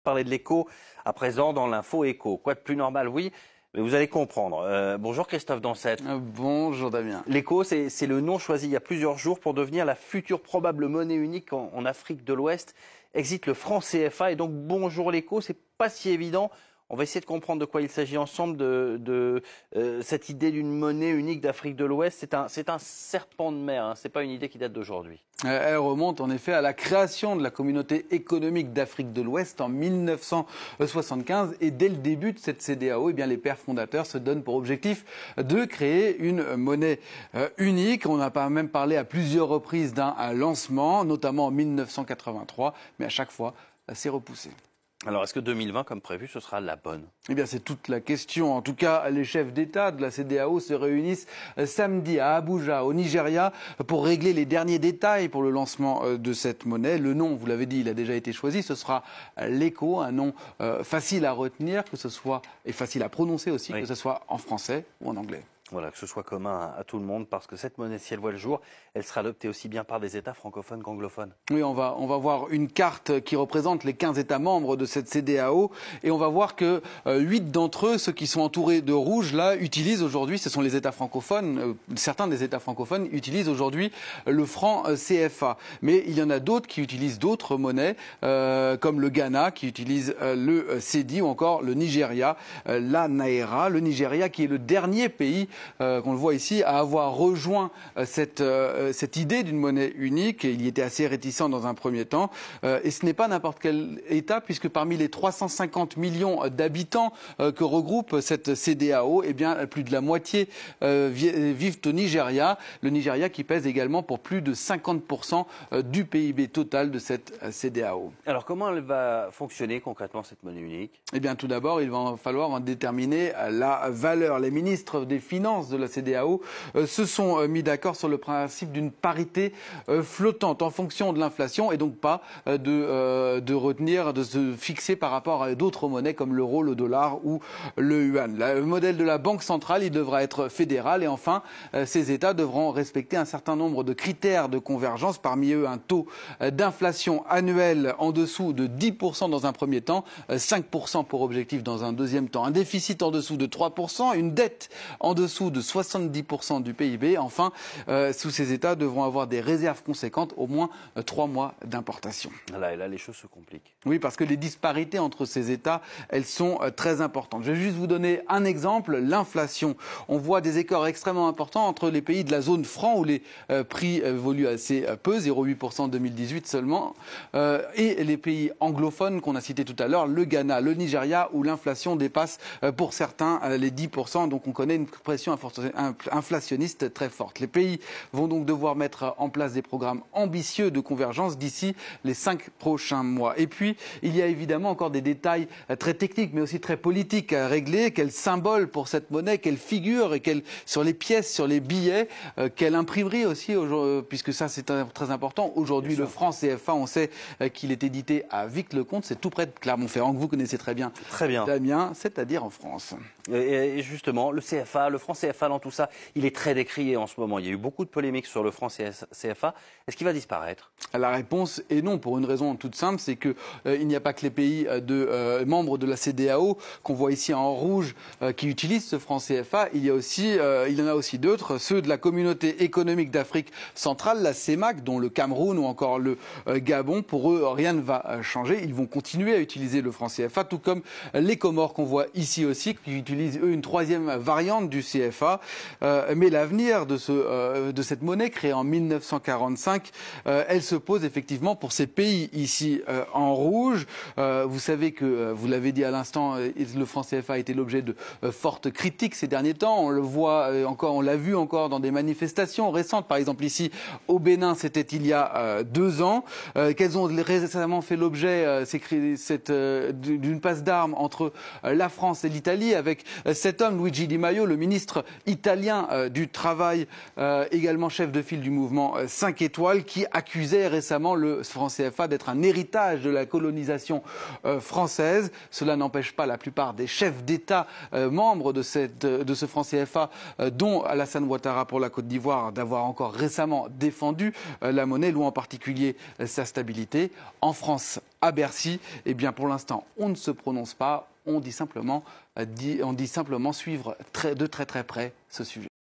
parler de l'écho à présent dans l'info écho. Quoi de plus normal, oui, mais vous allez comprendre. Bonjour Christophe Dansette. Bonjour Damien. L'écho, c'est le nom choisi il y a plusieurs jours pour devenir la future probable monnaie unique en Afrique de l'Ouest. Existe le franc CFA et donc bonjour l'écho, c'est pas si évident. On va essayer de comprendre de quoi il s'agit ensemble de cette idée d'une monnaie unique d'Afrique de l'Ouest. C'est un serpent de mer, hein. C'est pas une idée qui date d'aujourd'hui. Elle remonte en effet à la création de la communauté économique d'Afrique de l'Ouest en 1975 et dès le début de cette CEDEAO, les pères fondateurs se donnent pour objectif de créer une monnaie unique. On a même parlé à plusieurs reprises d'un lancement, notamment en 1983, mais à chaque fois, c'est repoussé. Alors, est-ce que 2020, comme prévu, ce sera la bonne? C'est toute la question. En tout cas, les chefs d'État de la CEDEAO se réunissent samedi à Abuja, au Nigeria, pour régler les derniers détails pour le lancement de cette monnaie. Le nom, vous l'avez dit, il a déjà été choisi. Ce sera l'écho, un nom facile à retenir, et facile à prononcer aussi, oui. Que ce soit en français ou en anglais. Voilà, que ce soit commun à tout le monde, parce que cette monnaie, si elle voit le jour, elle sera adoptée aussi bien par des États francophones qu'anglophones. Oui, on va voir une carte qui représente les 15 États membres de cette CEDEAO, et on va voir que 8 d'entre eux, ceux qui sont entourés de rouge, là, utilisent aujourd'hui, ce sont les États francophones, certains des États francophones utilisent aujourd'hui le franc CFA. Mais il y en a d'autres qui utilisent d'autres monnaies, comme le Ghana, qui utilise le Cedi, ou encore le Nigeria, la Naira. Le Nigeria qui est le dernier pays qu'on le voit ici, à avoir rejoint cette idée d'une monnaie unique. Il y était assez réticent dans un premier temps. Et ce n'est pas n'importe quel État, puisque parmi les 350 millions d'habitants que regroupe cette CEDEAO, plus de la moitié vivent au Nigeria. Le Nigeria qui pèse également pour plus de 50% du PIB total de cette CEDEAO. Alors comment elle va fonctionner concrètement, cette monnaie unique? Tout d'abord, il va falloir en déterminer la valeur. Les ministres des Finances de la CEDEAO se sont mis d'accord sur le principe d'une parité flottante en fonction de l'inflation et donc pas de se fixer par rapport à d'autres monnaies comme l'euro, le dollar ou le yuan. Le modèle de la Banque centrale, il devra être fédéral et enfin, ces États devront respecter un certain nombre de critères de convergence, parmi eux un taux d'inflation annuel en dessous de 10% dans un premier temps, 5% pour objectif dans un deuxième temps, un déficit en dessous de 3%, une dette en dessous de 70% du PIB. Enfin, tous ces États devront avoir des réserves conséquentes, au moins 3 mois d'importation. Et là, les choses se compliquent. Oui, parce que les disparités entre ces États, elles sont très importantes. Je vais juste vous donner un exemple, l'inflation. On voit des écarts extrêmement importants entre les pays de la zone franc, où les prix évoluent assez peu, 0,8% en 2018 seulement, et les pays anglophones qu'on a cités tout à l'heure, le Ghana, le Nigeria, où l'inflation dépasse pour certains les 10%. Donc on connaît une pression inflationniste très forte. Les pays vont donc devoir mettre en place des programmes ambitieux de convergence d'ici les 5 prochains mois. Et puis, il y a évidemment encore des détails très techniques, mais aussi très politiques à régler. Quel symbole pour cette monnaie, quelle figure, et sur les pièces, sur les billets, quelle imprimerie aussi, puisque ça c'est très important. Aujourd'hui, le franc CFA, on sait qu'il est édité à Vic-le-Comte, c'est tout près de Clermont-Ferrand, que vous connaissez très bien. Très bien. Damien, c'est-à-dire en France. Et justement, le CFA, le franc CFA dans tout ça, il est très décrié en ce moment. Il y a eu beaucoup de polémiques sur le franc CFA. Est-ce qu'il va disparaître? La réponse est non, pour une raison toute simple, c'est que il n'y a pas que les pays membres de la CEDEAO qu'on voit ici en rouge qui utilisent ce franc CFA. Il y en a aussi d'autres, ceux de la communauté économique d'Afrique centrale, la CEMAC, dont le Cameroun ou encore le Gabon. Pour eux, rien ne va changer. Ils vont continuer à utiliser le franc CFA, tout comme les Comores qu'on voit ici aussi, qui utilisent eux une troisième variante du CFA. Mais l'avenir de cette monnaie créée en 1945, elle se pose effectivement pour ces pays ici en rouge. Vous savez que, vous l'avez dit à l'instant, le franc CFA a été l'objet de fortes critiques ces derniers temps. On le voit encore, on l'a vu encore dans des manifestations récentes. Par exemple ici au Bénin, c'était il y a 2 ans, qu'elles ont récemment fait l'objet d'une passe d'armes entre la France et l'Italie, avec cet homme, Luigi Di Maio, le ministre italien du Travail, également chef de file du mouvement 5 étoiles, qui accusait récemment le franc CFA d'être un héritage de la colonisation française. Cela n'empêche pas la plupart des chefs d'État membres de ce franc CFA, dont Alassane Ouattara pour la Côte d'Ivoire, d'avoir encore récemment défendu la monnaie, louant en particulier sa stabilité. En France à Bercy. Eh bien, pour l'instant, on ne se prononce pas. On dit simplement suivre de très très près ce sujet.